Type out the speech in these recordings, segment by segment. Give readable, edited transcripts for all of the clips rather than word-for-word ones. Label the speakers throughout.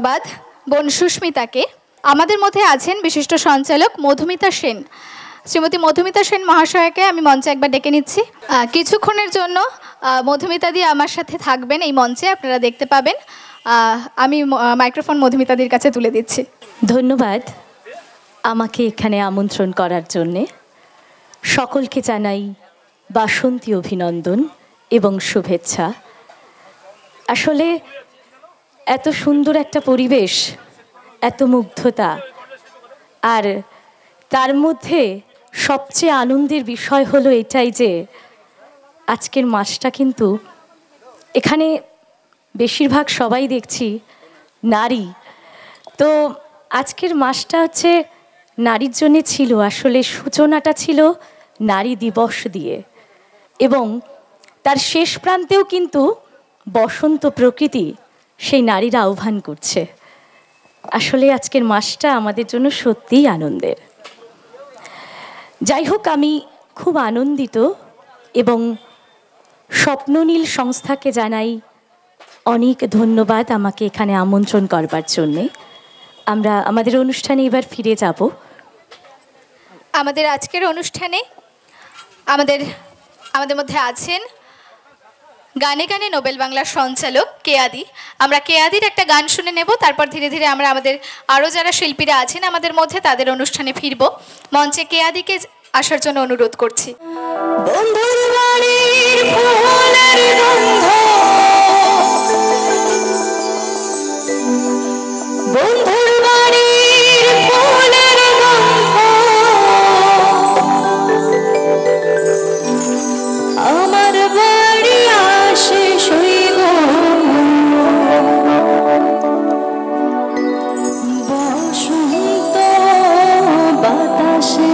Speaker 1: ধন্যবাদ বোন সুস্মিতাকে। আমাদের মধ্যে আছেন বিশিষ্ট সঞ্চালক মধুমিতা সেন। শ্রীমতী মধুমিতা সেন মহাশয়কে আমি মঞ্চে একবার ডেকে নিচ্ছি। কিছুক্ষণের জন্য মধুমিতা দি আমার সাথে থাকবেন এই মঞ্চে, আপনারা দেখতে পাবেন। আমি মাইক্রোফোন মধুমিতাদির কাছে তুলে দিচ্ছি।
Speaker 2: ধন্যবাদ আমাকে এখানে আমন্ত্রণ করার জন্যে। সকলকে জানাই বাসন্তী অভিনন্দন এবং শুভেচ্ছা। আসলে এত সুন্দর একটা পরিবেশ, এত মুগ্ধতা, আর তার মধ্যে সবচেয়ে আনন্দের বিষয় হলো এটাই যে আজকের মাসটা কিন্তু এখানে বেশিরভাগ সবাই দেখছি নারী। তো আজকের মাসটা হচ্ছে নারীর জন্যে ছিল। আসলে সূচনাটা ছিল নারী দিবস দিয়ে, এবং তার শেষ প্রান্তেও কিন্তু বসন্ত প্রকৃতি সেই নারীরা আহ্বান করছে। আসলে আজকের মাসটা আমাদের জন্য সত্যিই আনন্দের। যাই হোক, আমি খুব আনন্দিত এবং স্বপ্ননীল সংস্থাকে জানাই অনেক ধন্যবাদ আমাকে এখানে আমন্ত্রণ করবার জন্যে। আমরা আমাদের অনুষ্ঠানে এবার ফিরে যাব।
Speaker 1: আমাদের আজকের অনুষ্ঠানে আমাদের মধ্যে আছেন গানে গানে নোবেল বাংলার সঞ্চালক কেয়াদি। আমরা কেয়াদির একটা গান শুনে নেব, তারপর ধীরে ধীরে আমরা আমাদের আরও যারা শিল্পীরা আছেন আমাদের মধ্যে তাদের অনুষ্ঠানে ফিরব। মঞ্চে কেয়াদিকে আসার জন্য অনুরোধ করছি।
Speaker 3: বাতাসে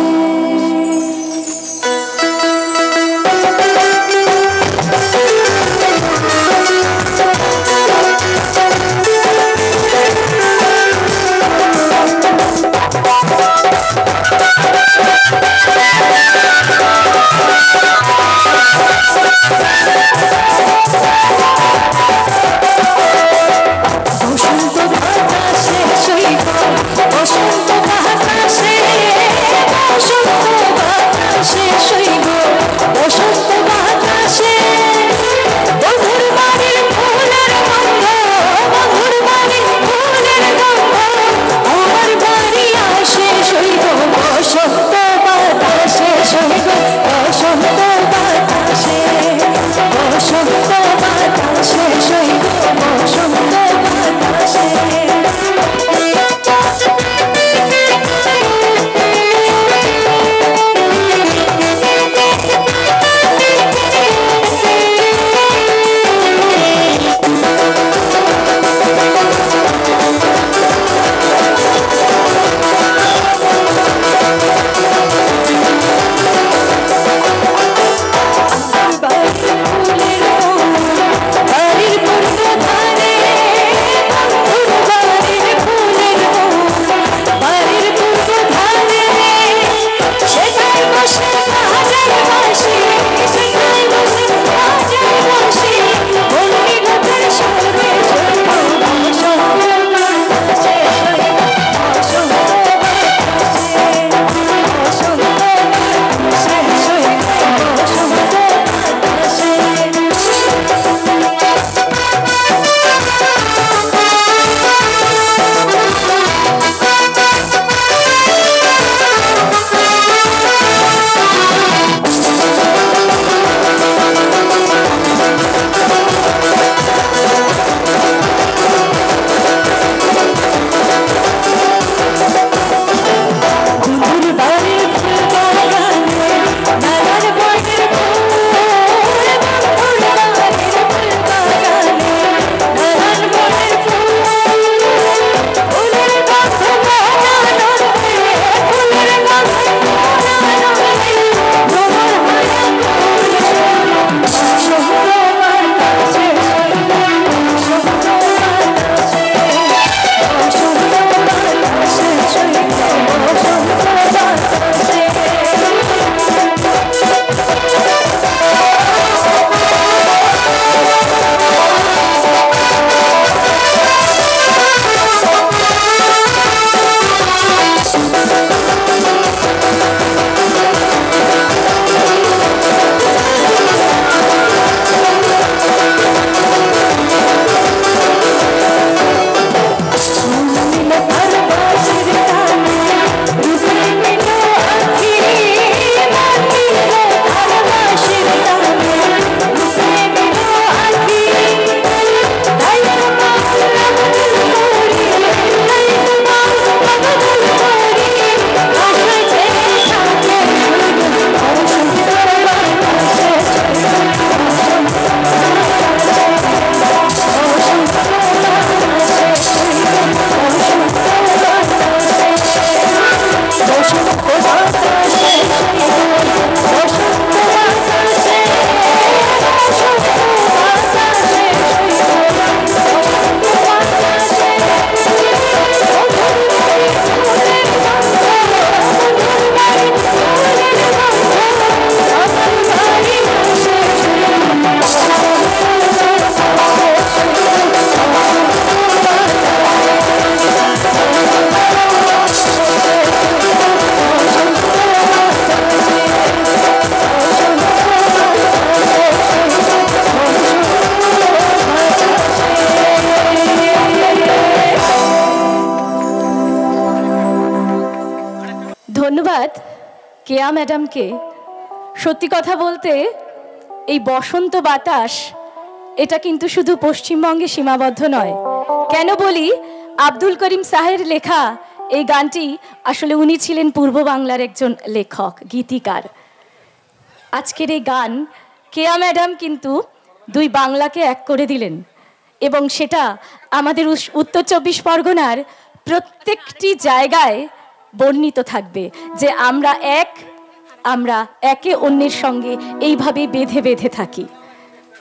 Speaker 2: ধন্যবাদ কেয়া ম্যাডামকে। সত্যি কথা বলতে এই বসন্ত বাতাস এটা কিন্তু শুধু পশ্চিমবঙ্গে সীমাবদ্ধ নয়। কেন বলি, আব্দুল করিম সাহের লেখা এই গানটি আসলে উনি ছিলেন পূর্ব বাংলার একজন লেখক, গীতিকার। আজকের এই গান কেয়া ম্যাডাম কিন্তু দুই বাংলাকে এক করে দিলেন এবং সেটা আমাদের উত্তর 24 পরগনার প্রত্যেকটি জায়গায় বর্ণিত থাকবে যে আমরা একে অন্যের সঙ্গে এইভাবে বেঁধে বেঁধে থাকি।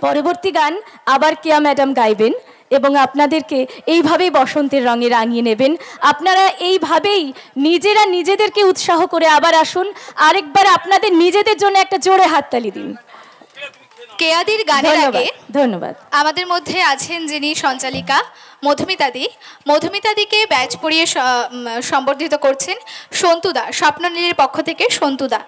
Speaker 2: পরবর্তী গান আবার কেয়া ম্যাডাম গাইবেন এবং আপনাদেরকে এইভাবেই বসন্তের রঙে রাঙিয়ে নেবেন। আপনারা এইভাবেই নিজেরা নিজেদেরকে উৎসাহ করে আবার আসুন, আরেকবার আপনাদের নিজেদের জন্য একটা জোরে হাততালি দিন।
Speaker 1: কেয়াদির গানের আগে
Speaker 2: ধন্যবাদ।
Speaker 1: আমাদের মধ্যে আছেন যিনি সঞ্চালিকা মধুমিতাদি। মধুমিতাদিকে ব্যাচ পরিয়ে সম্বর্ধিত করছেন সন্তুদা, স্বপ্ননীলের পক্ষ থেকে সন্তুদা।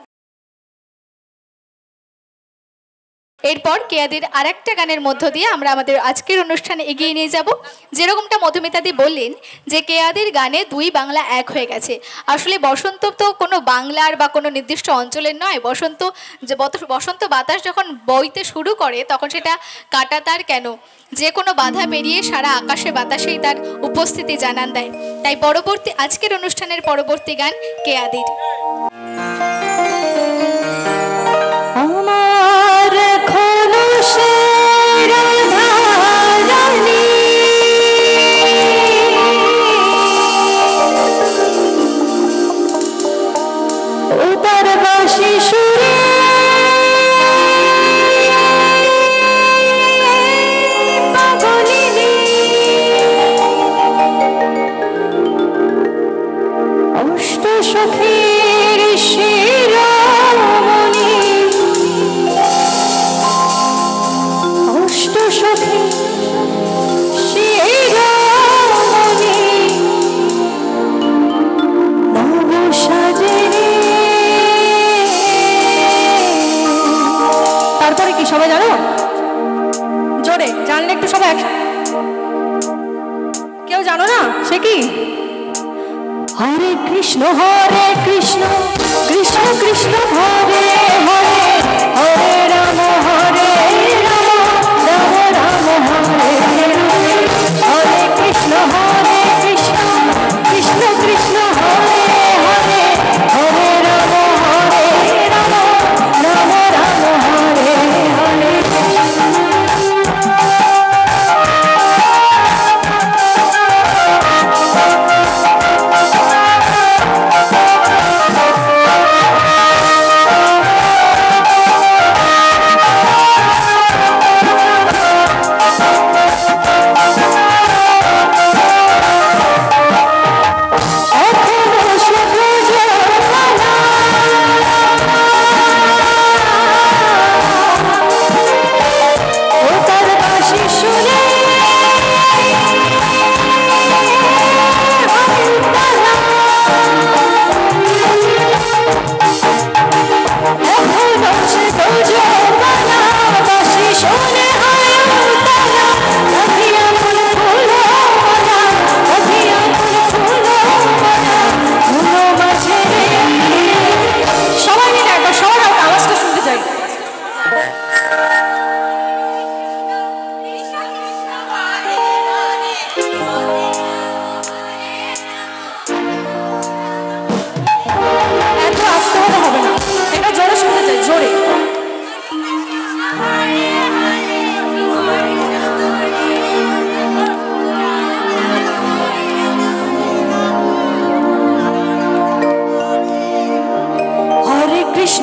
Speaker 1: এরপর কেয়াদির আরেকটা গানের মধ্য দিয়ে আমরা আমাদের আজকের অনুষ্ঠানে এগিয়ে নিয়ে যাব। যেরকমটা মধুমিতাদি বললেন যে কেয়াদির গানে দুই বাংলা এক হয়ে গেছে। আসলে বসন্ত তো কোনো বাংলার বা কোনো নির্দিষ্ট অঞ্চলের নয়। বসন্ত বাতাস যখন বইতে শুরু করে তখন সেটা কাঁটাতার কেন, যে কোনো বাধা পেরিয়ে সারা আকাশে বাতাসেই তার উপস্থিতি জানান দেয়। তাই আজকের অনুষ্ঠানের পরবর্তী গান কেয়াদির।
Speaker 3: সবাই জানো? জোরে জানলে একটু সবাই একসাথে। কেউ জানো না? সে কি? হরে কৃষ্ণ কৃষ্ণ কৃষ্ণ হরে হরে, হরে রাম রাম রাম হরে হরে, হরে কৃষ্ণ কৃষ্ণ কৃষ্ণ হরে হরে, হরে রাম রাম রাম হরে হরে।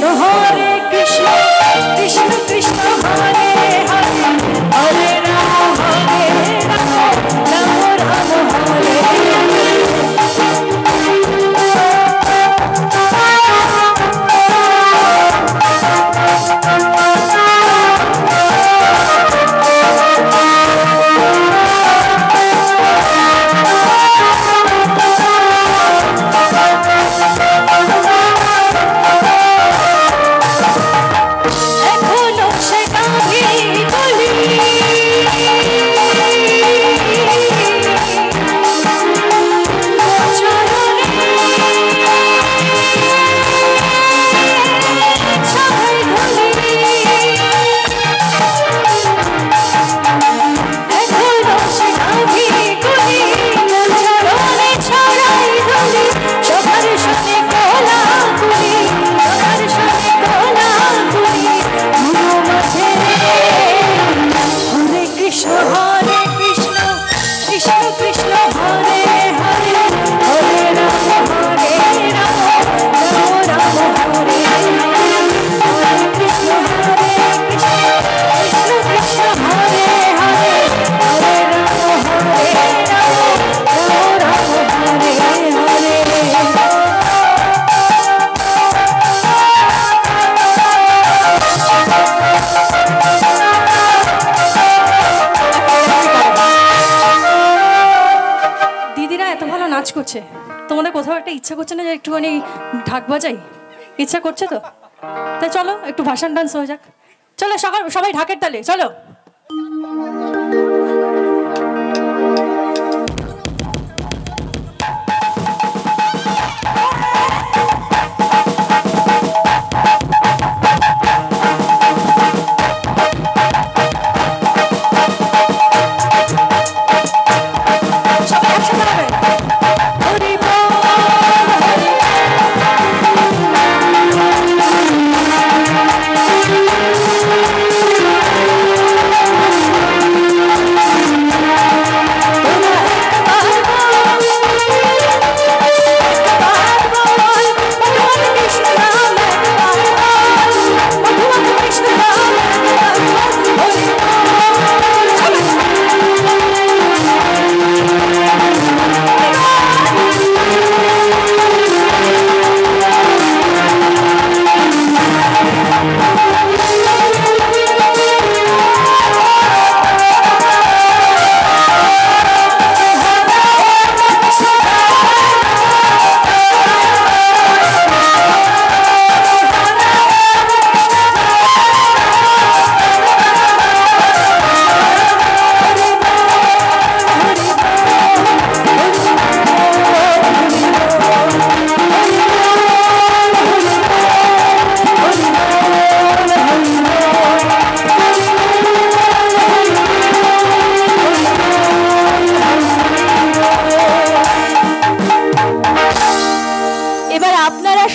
Speaker 2: কৃষ্ণ হরে কৃষ্ণ কৃষ্ণ কৃষ্ণ হরে হরে হরে রাম রাম রাম হরে তোমাদের কোথাও একটা ইচ্ছা করছে না যে একটুখানি ঢাক বাজাই? ইচ্ছা করছে তো? তাই চলো একটু ভাষণ ডান্স হয়ে যাক। চলো সবাই ঢাকের তালে চলো।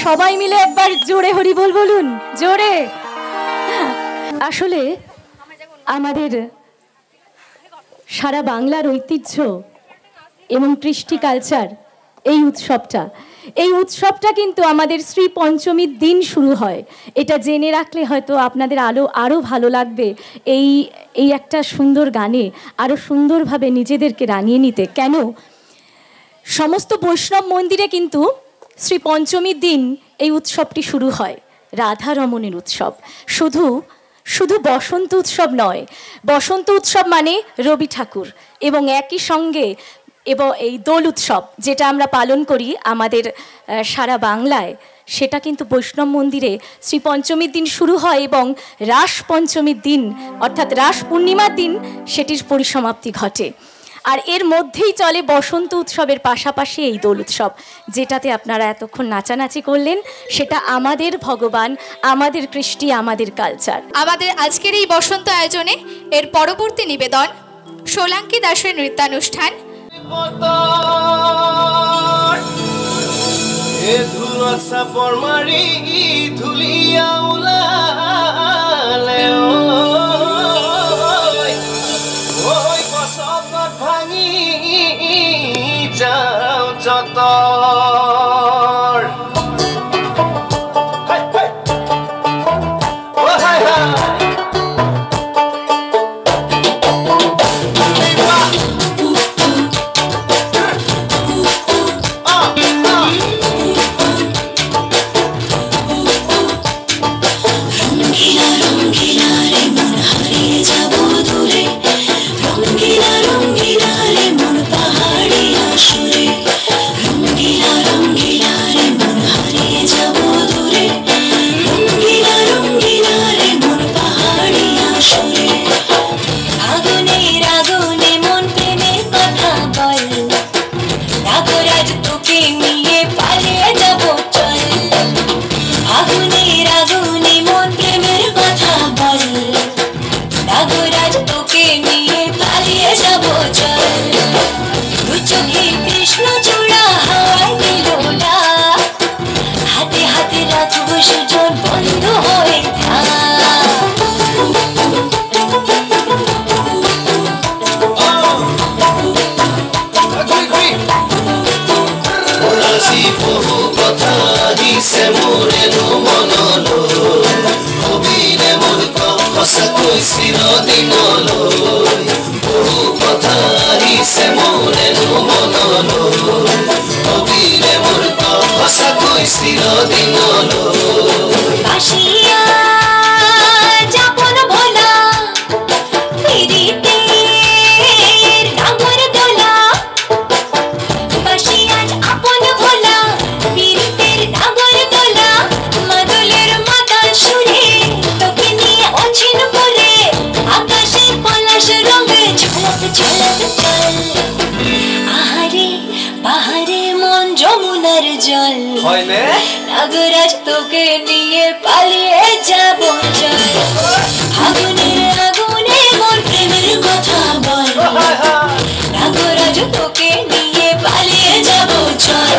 Speaker 2: সবাই মিলে একবার জোরে হরি বল বলুন, জোরে। আসলে আমাদের সারা বাংলার ঐতিহ্য এবং কৃষ্টি কালচার এই উৎসবটা কিন্তু আমাদের শ্রী পঞ্চমীর দিন শুরু হয়। এটা জেনে রাখলে হয়তো আপনাদের আরও ভালো লাগবে এই একটা সুন্দর গানে আরও সুন্দরভাবে নিজেদেরকে রাঙিয়ে নিতে। কেন সমস্ত বৈষ্ণব মন্দিরে কিন্তু শ্রী পঞ্চমীর দিন এই উৎসবটি শুরু হয়, রাধারমণের উৎসব। শুধু বসন্ত উৎসব নয়, বসন্ত উৎসব মানে রবি ঠাকুর, এবং একই সঙ্গে এই দোল উৎসব যেটা আমরা পালন করি আমাদের সারা বাংলায়, সেটা কিন্তু বৈষ্ণব মন্দিরে শ্রী পঞ্চমীর দিন শুরু হয় এবং রাস পঞ্চমীর দিন অর্থাৎ রাস পূর্ণিমার দিন সেটির পরিসমাপ্তি ঘটে। আর এর মধ্যেই চলে বসন্ত উৎসবের পাশাপাশি এই দোল উৎসব, যেটাতে আপনারা এতক্ষণ নাচানাচি করলেন। সেটা আমাদের ভগবান, আমাদের কৃষ্টি, আমাদের কালচার।
Speaker 1: আমাদের আজকের এই বসন্ত আয়োজনে এর পরবর্তী নিবেদন সোলাঙ্কি দাসের নৃত্যানুষ্ঠান।
Speaker 4: থাকুই চিরদিনলৈ
Speaker 5: বাসিয়া যাপন ভোলা পিরিতের ডাঙর দোলা বাসিয়া আপন ভোলা পিরিতের ডাঙর দোলা মাদলের মাতাল সুরে তোকে নিয়ে অচিন বলে আকাশে পলাশ রঙে ঝলক ঝলক চল আহারে পাহাড়ে মন যমুনার জল
Speaker 4: হয়নে
Speaker 5: নাগরাজ তোকে নিয়ে পালিয়ে যাব চল আগুনের আগুনে মোর প্রেমের কথা বল নাগরাজ তোকে নিয়ে পালিয়ে যাব চল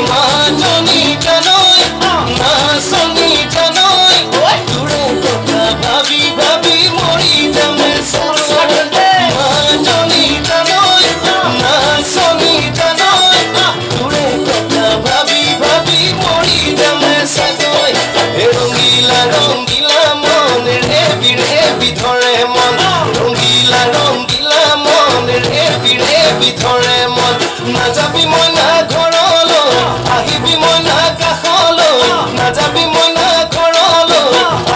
Speaker 4: মা জনি জানই না সনি জানই দূরে কথা ভাবি ভাবি মরি যাবে মা জনি জানই না সনি জানই দূরে কথা ভাবি ভাবি মরি যাবে সাগৈ রঙিলা রঙিলা মন রেবি রেবি ধরে মন রঙিলা রঙিলা মন ৰেবি ৰেবি ধৰে মন নাযাবি মই না ঘৰলৈ আহিবি মই না কাষলৈ নাযাবি মই না ঘৰলৈ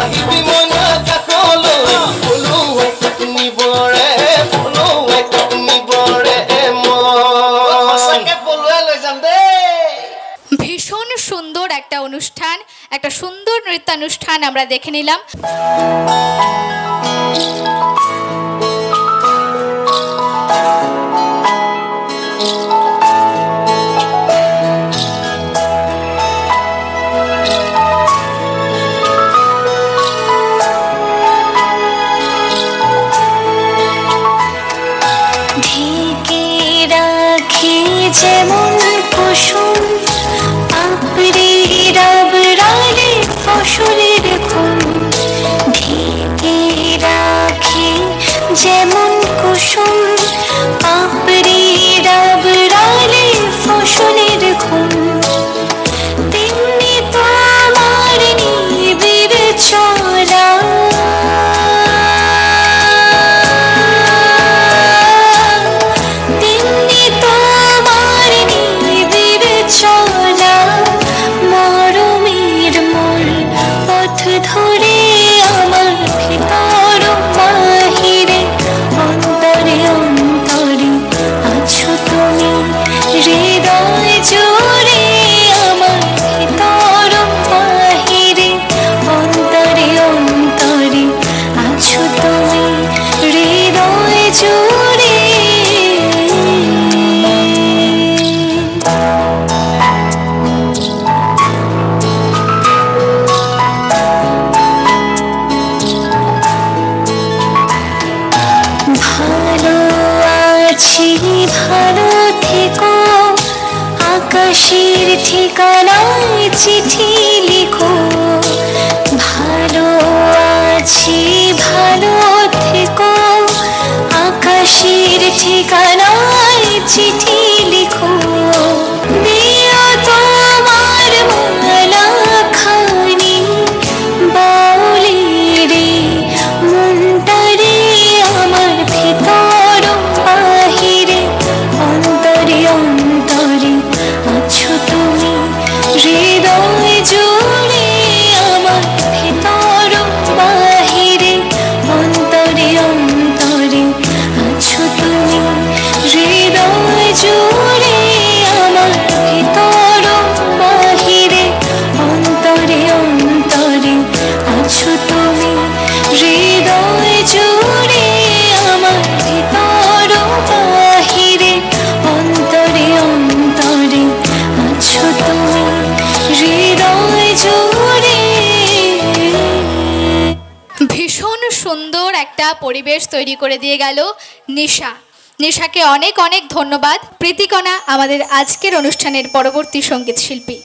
Speaker 4: আহিবি মই না কাষলৈ পলুৱাই তোক নিবৰে পলুৱাই তোক নিবৰে মই সঁচাকে পলুৱাই লৈ যাম দেই।
Speaker 1: ভীষণ সুন্দর একটা অনুষ্ঠান, একটা সুন্দর নৃত্যানুষ্ঠান আমরা দেখে নিলাম।
Speaker 5: ঢেকে রাখি যেমন কুসুম আপড়ে রাবড়ালে ফসলের ঘুম ঢেকে রাখি যেমন কুসুম আপড়ে রাবড়ালে ফসলের ঘুম তেমনি তোমার নিবিড় চলা ধরে আমার ভিতর বাহিরে অন্তরে অন্তরে আছো তুমি হৃদয় জুড়ে আমার ভিতর বাহিরে অন্তরে অন্তরে আছো তুমি হৃদয় জুড়ে ভালো আছি ভালো থেকো আকাশের ঠিকানায় চিঠি লিখো ভালো আছি ভালো থেকো আকাশের ঠিকানায় চিঠি লিখো দিও তোমার মালা খানি বাউলি রে মনটারে আমার ভিতর বাহিরে অন্তরে অন্তরে আছো তুমি হৃদয় জুড়ে আমার ভিতর বাহিরে অন্তরে অন্তরে আছো তুমি হৃদয় জুড়ে আমার ভিতর বাহিরে অন্তরে অন্তরে আছো তুমি হৃদয় জুড়ে আমার ভিতর বাহিরে অন্তরে অন্তরে আছো তুমি হৃদয় জুড়ে।
Speaker 1: ভীষণ সুন্দর একটা পরিবেশ তৈরি করে দিয়ে গেল নিশা। নিশাকে অনেক অনেক ধন্যবাদ। প্রীতিকণা আমাদের আজকের অনুষ্ঠানের পরবর্তী সঙ্গীত শিল্পী।